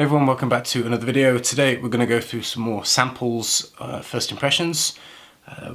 Hey everyone, welcome back to another video. Today we're going to go through some more samples, first impressions.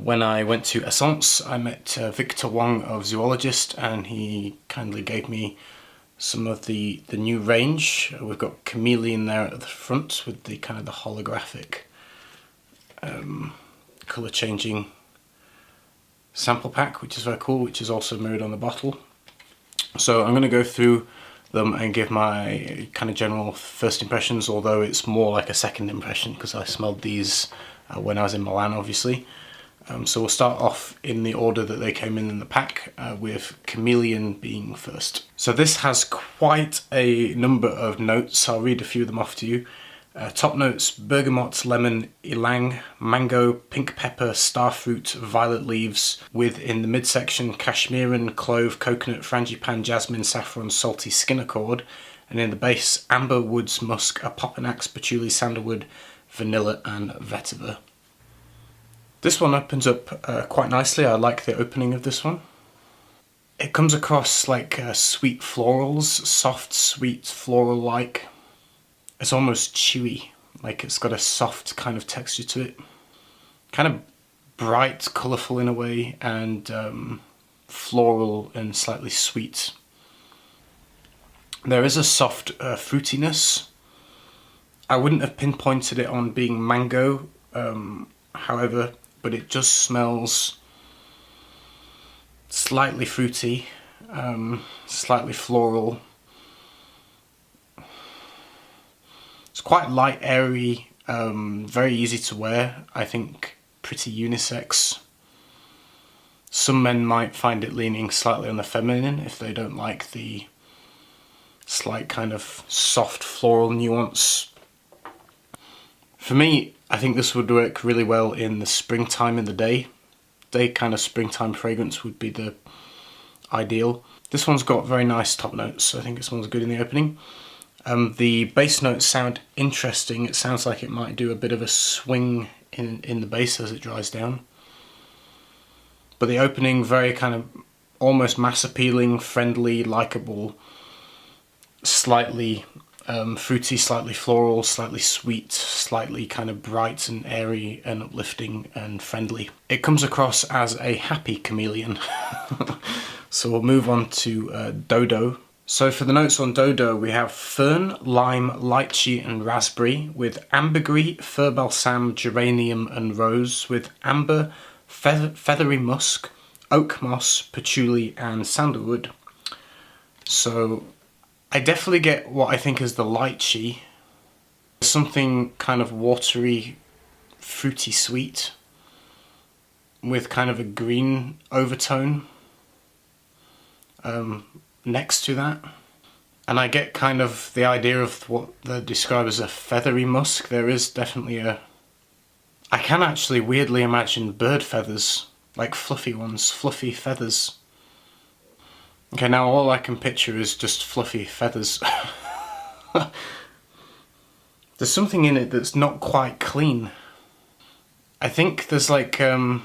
When I went to Essence, I met Victor Wong of Zoologist, and he kindly gave me some of the new range. We've got Chameleon there at the front with the kind of the holographic colour changing sample pack, which is very cool, which is also mirrored on the bottle. So I'm going to go through them and give my kind of general first impressions, although it's more like a second impression because I smelled these when I was in Milan, obviously. So we'll start off in the order that they came in the pack, with Chameleon being first. So this has quite a number of notes. I'll read a few of them off to you. Top notes: bergamot, lemon, ylang, mango, pink pepper, starfruit, violet leaves, with in the midsection cashmerean, clove, coconut, frangipane, jasmine, saffron, salty skin accord, and in the base amber, woods, musk, apopanax, patchouli, sandalwood, vanilla and vetiver. This one opens up quite nicely. I like the opening of this one. It comes across like sweet florals, soft, sweet, floral-like. It's almost chewy, like it's got a soft kind of texture to it. Kind of bright, colourful in a way, and floral and slightly sweet. There is a soft fruitiness. I wouldn't have pinpointed it on being mango, however, but it just smells slightly fruity, slightly floral. It's quite light, airy, very easy to wear. I think pretty unisex. Some men might find it leaning slightly on the feminine if they don't like the slight kind of soft floral nuance. For me, I think this would work really well in the springtime in the day. Day kind of springtime fragrance would be the ideal. This one's got very nice top notes, so I think this one's good in the opening. The bass notes sound interesting. It sounds like it might do a bit of a swing in the bass as it dries down. But the opening, very kind of almost mass appealing, friendly, likeable, slightly fruity, slightly floral, slightly sweet, slightly kind of bright and airy and uplifting and friendly. It comes across as a happy chameleon. So we'll move on to Dodo. So for the notes on Dodo, we have fern, lime, lychee and raspberry, with ambergris, fir balsam, geranium and rose, with amber, feathery musk, oak moss, patchouli and sandalwood. So I definitely get what I think is the lychee. Something kind of watery, fruity sweet, with kind of a green overtone next to that. And I get kind of the idea of what they describe as a feathery musk. There is definitely a... I can actually weirdly imagine bird feathers, like fluffy ones, fluffy feathers. Okay, now all I can picture is just fluffy feathers. There's something in it that's not quite clean. I think there's like, I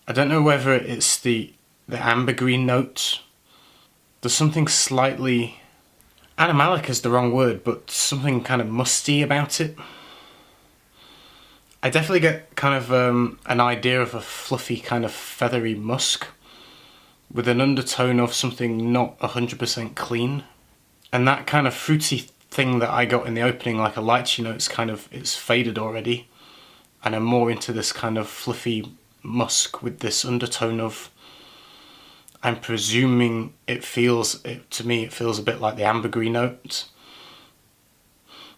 don't know whether it's the ambergris note. There's something slightly... animalic is the wrong word, but something kind of musty about it. I definitely get kind of an idea of a fluffy kind of feathery musk, with an undertone of something not 100% clean. And that kind of fruity thing that I got in the opening, like a lychee note, it's faded already. And I'm more into this kind of fluffy musk with this undertone of... I'm presuming to me it feels a bit like the ambergris note.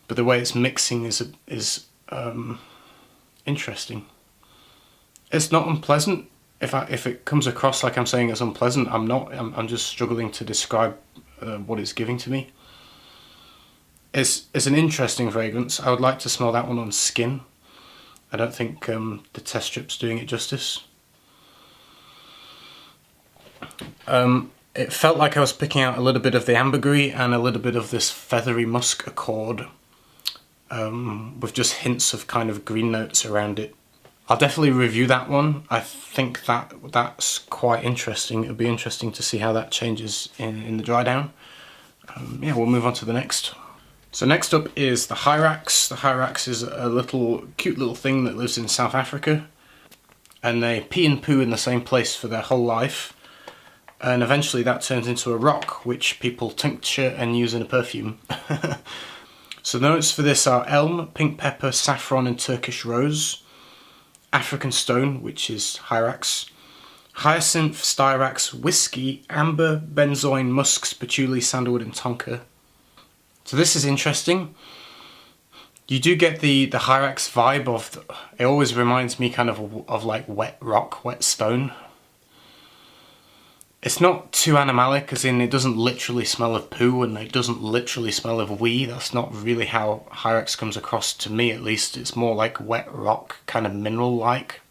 But the way it's mixing is interesting. It's not unpleasant. If it comes across like I'm saying it's unpleasant, I'm not. I'm just struggling to describe what it's giving to me. It's an interesting fragrance. I would like to smell that one on skin. I don't think the test strip's doing it justice. It felt like I was picking out a little bit of the ambergris and a little bit of this feathery musk accord, with just hints of kind of green notes around it. I'll definitely review that one. I think that's quite interesting. It'll be interesting to see how that changes in the dry down. Yeah, we'll move on to the next. So next up is the Hyrax. The Hyrax is a cute little thing that lives in South Africa, and they pee and poo in the same place for their whole life, and eventually that turns into a rock which people tincture and use in a perfume. So the notes for this are elm, pink pepper, saffron and Turkish rose, African stone, which is Hyrax, hyacinth, styrax, whiskey, amber, benzoin, musks, patchouli, sandalwood and tonka. So this is interesting. You do get the Hyrax vibe of, it always reminds me kind of like wet rock, wet stone. It's not too animalic, as in it doesn't literally smell of poo and it doesn't literally smell of wee. That's not really how Hyrax comes across to me, at least. It's more like wet rock, kind of mineral-like.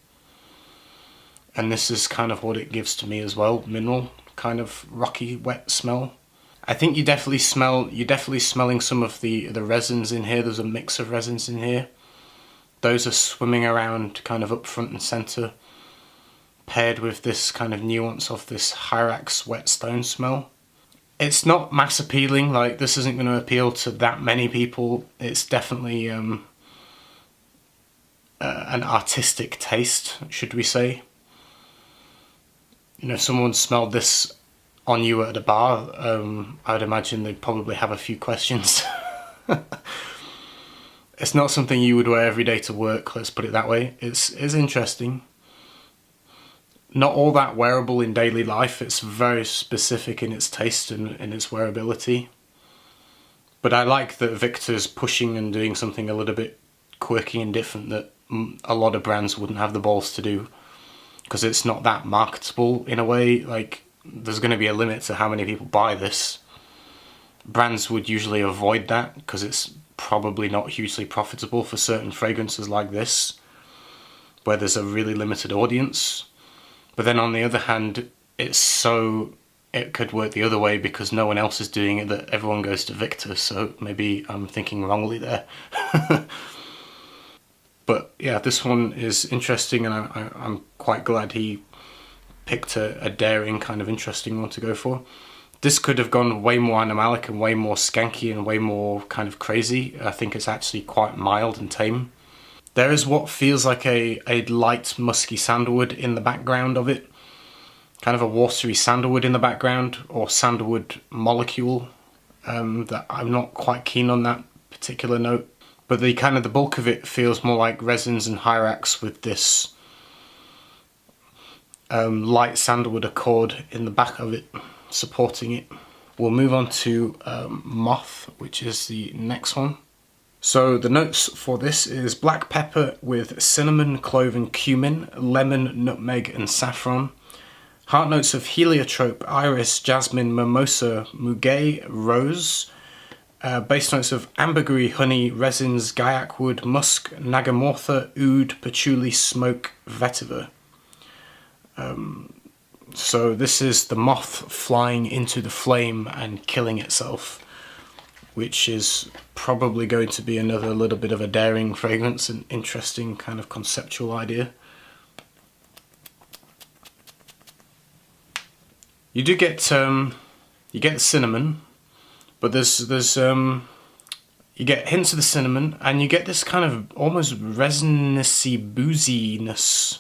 And this is kind of what it gives to me as well, mineral, kind of rocky, wet smell. I think you're definitely smelling some of the resins in here. There's a mix of resins in here. Those are swimming around kind of up front and center, paired with this kind of nuance of this Hyrax wet stone smell. It's not mass appealing, like this isn't going to appeal to that many people. It's definitely an artistic taste, should we say. You know, if someone smelled this on you at a bar, I would imagine they'd probably have a few questions. It's not something you would wear every day to work, let's put it that way. It's interesting. Not all that wearable in daily life. It's very specific in its taste and in its wearability. But I like that Victor's pushing and doing something a little bit quirky and different that a lot of brands wouldn't have the balls to do, because it's not that marketable in a way. Like, there's going to be a limit to how many people buy this. Brands would usually avoid that because it's probably not hugely profitable for certain fragrances like this, where there's a really limited audience. But then on the other hand, it could work the other way because no one else is doing it, that everyone goes to Victor, so maybe I'm thinking wrongly there. But yeah, this one is interesting, and I'm quite glad he picked a daring, kind of interesting one to go for. This could have gone way more animalic and way more skanky and way more kind of crazy. I think it's actually quite mild and tame. There is what feels like a light musky sandalwood in the background of it. Kind of a watery sandalwood in the background, or sandalwood molecule. That I'm not quite keen on that particular note. But the bulk of it feels more like resins and Hyrax with this light sandalwood accord in the back of it, supporting it. We'll move on to Moth, which is the next one. So the notes for this is black pepper with cinnamon, clove and cumin, lemon, nutmeg and saffron. Heart notes of heliotrope, iris, jasmine, mimosa, muguet, rose. Base notes of ambergris, honey, resins, gaiac wood, musk, nagamortha, oud, patchouli, smoke, vetiver. So this is the moth flying into the flame and killing itself, which is probably going to be another little bit of a daring fragrance, an interesting kind of conceptual idea. You do get you get the cinnamon, but there's you get hints of the cinnamon, and you get this kind of almost resinousy booziness.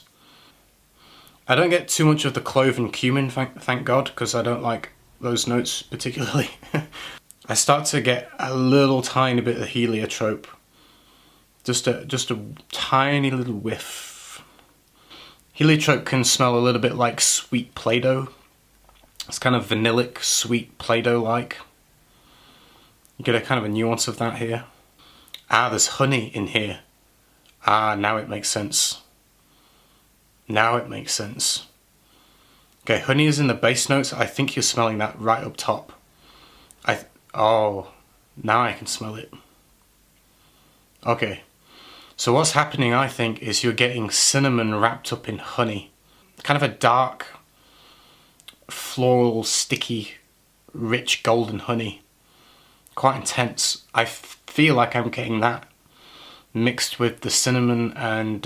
I don't get too much of the clove and cumin, thank God, because I don't like those notes particularly. I start to get a little tiny bit of heliotrope, just a tiny little whiff. Heliotrope can smell a little bit like sweet Play-Doh. It's kind of vanillic, sweet Play-Doh-like. You get a kind of a nuance of that here. Ah, there's honey in here. Ah, now it makes sense. Now it makes sense. Okay, honey is in the base notes. I think you're smelling that right up top. Oh, now I can smell it. Okay, so what's happening, I think, is you're getting cinnamon wrapped up in honey. Kind of a dark, floral, sticky, rich golden honey. Quite intense. I feel like I'm getting that mixed with the cinnamon and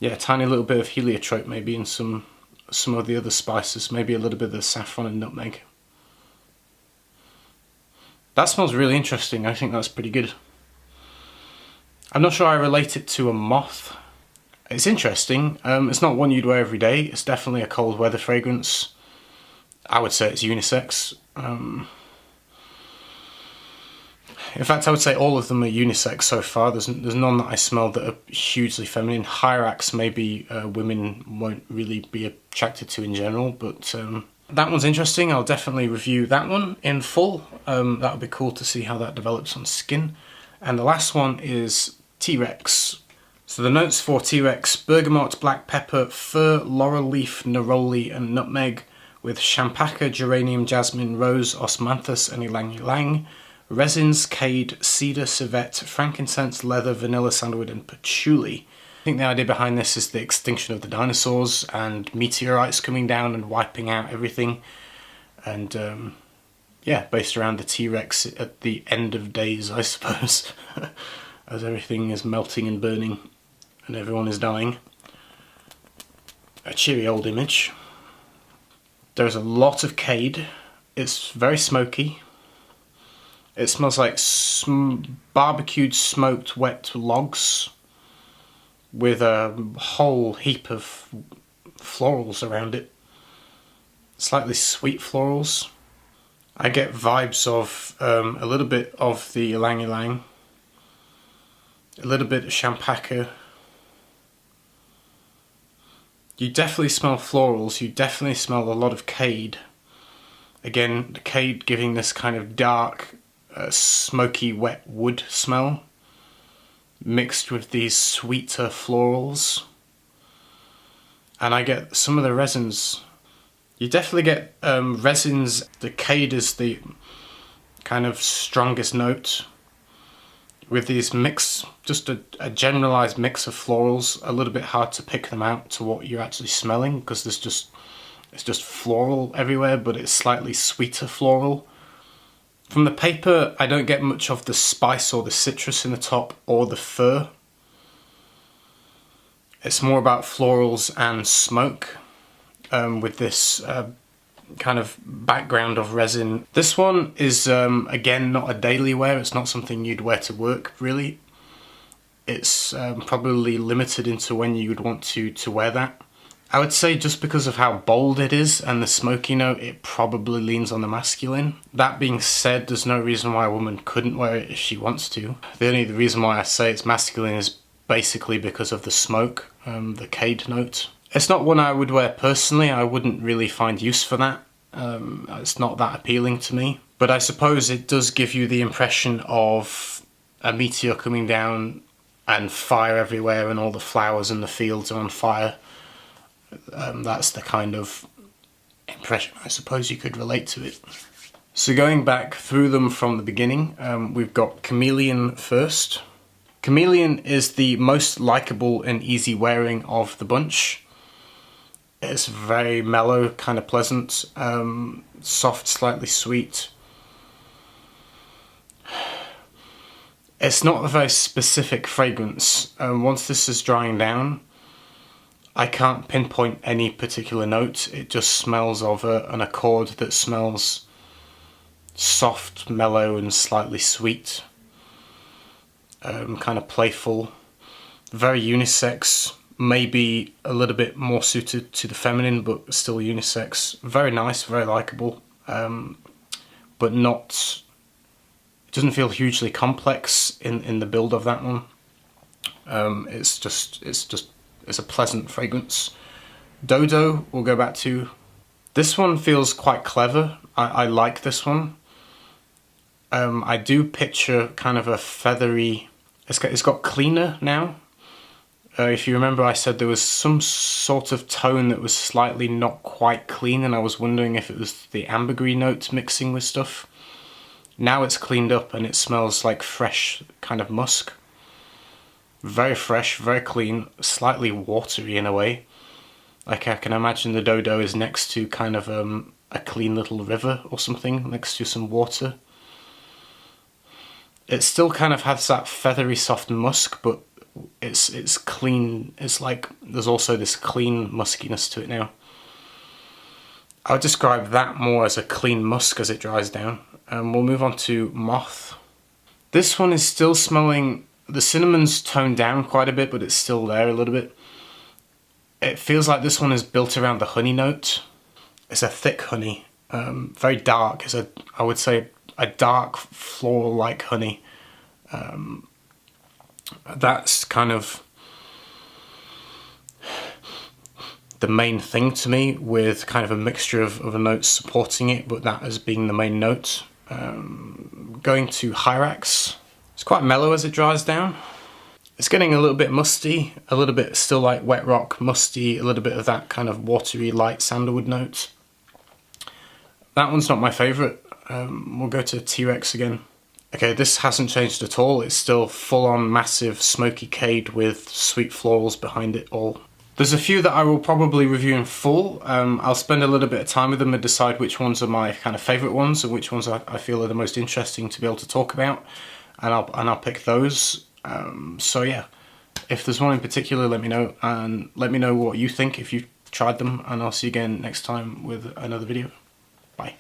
yeah, a tiny little bit of heliotrope maybe, and some of the other spices, maybe a little bit of the saffron and nutmeg. That smells really interesting. I think that's pretty good. I'm not sure I relate it to a moth. It's interesting. It's not one you'd wear every day. It's definitely a cold weather fragrance. I would say it's unisex. In fact, I would say all of them are unisex so far. There's none that I smell that are hugely feminine. Hyrax maybe women won't really be attracted to in general, but that one's interesting. I'll definitely review that one in full. That would be cool to see how that develops on skin. And the last one is TRex. So the notes for TRex: bergamot, black pepper, fir, laurel leaf, neroli and nutmeg, with champaca, geranium, jasmine, rose, osmanthus and ylang ylang. Resins, cade, cedar, civet, frankincense, leather, vanilla, sandalwood and patchouli. I think the idea behind this is the extinction of the dinosaurs and meteorites coming down and wiping out everything. And yeah, based around the T-Rex at the end of days, I suppose, as everything is melting and burning and everyone is dying. A cheery old image. There's a lot of cade. It's very smoky. It smells like barbecued, smoked, wet logs with a whole heap of florals around it. Slightly sweet florals. I get vibes of a little bit of the ylang ylang, a little bit of champaca. You definitely smell florals, you definitely smell a lot of cade. Again, the cade giving this kind of dark, smoky, wet wood smell, mixed with these sweeter florals. And I get some of the resins. You definitely get resins. The cade is the kind of strongest note, with these mix, just a generalized mix of florals. A little bit hard to pick them out to what you're actually smelling, because it's just floral everywhere, but it's slightly sweeter floral. From the paper, I don't get much of the spice or the citrus in the top or the fir. It's more about florals and smoke, with this kind of background of resin. This one is, again, not a daily wear. It's not something you'd wear to work, really. It's probably limited into when you would want to wear that. I would say just because of how bold it is and the smoky note, it probably leans on the masculine. That being said, there's no reason why a woman couldn't wear it if she wants to. The only reason why I say it's masculine is basically because of the smoke, the cade note. It's not one I would wear personally. I wouldn't really find use for that. It's not that appealing to me. But I suppose it does give you the impression of a meteor coming down and fire everywhere and all the flowers in the fields are on fire. That's the kind of impression I suppose you could relate to it. So going back through them from the beginning, we've got Chameleon first. Chameleon is the most likable and easy wearing of the bunch. It's very mellow, kind of pleasant, soft, slightly sweet. It's not a very specific fragrance. Once this is drying down, I can't pinpoint any particular note. It just smells of an accord that smells soft, mellow and slightly sweet. Kind of playful. Very unisex. Maybe a little bit more suited to the feminine, but still unisex. Very nice, very likable. But not... It doesn't feel hugely complex in the build of that one. It's a pleasant fragrance. Dodo, we'll go back to. This one feels quite clever. I like this one. I do picture kind of a feathery... It's got cleaner now. If you remember, I said there was some sort of tone that was slightly not quite clean, and I was wondering if it was the ambergris notes mixing with stuff. Now it's cleaned up and it smells like fresh kind of musk. Very fresh, very clean, slightly watery in a way. Like I can imagine the Dodo is next to kind of a clean little river or something, next to some water. It still kind of has that feathery soft musk, but it's clean. It's like there's also this clean muskiness to it now. I would describe that more as a clean musk as it dries down. We'll move on to Moth. This one is still smelling, the cinnamon's toned down quite a bit, but it's still there a little bit. It feels like this one is built around the honey note. It's a thick honey, very dark. It's I would say a dark floral-like honey. That's kind of the main thing to me, with kind of a mixture of other notes supporting it, but that as being the main note. Going to Hyrax. It's quite mellow as it dries down. It's getting a little bit musty, a little bit still like wet rock, musty, a little bit of that kind of watery light sandalwood note. That one's not my favourite. We'll go to TRex again. Okay, this hasn't changed at all. It's still full-on massive smoky cade with sweet florals behind it all. There's a few that I will probably review in full. I'll spend a little bit of time with them and decide which ones are my kind of favourite ones and which ones I feel are the most interesting to be able to talk about, and I'll pick those. So yeah, if there's one in particular, let me know, and let me know what you think if you've tried them, and I'll see you again next time with another video. Bye.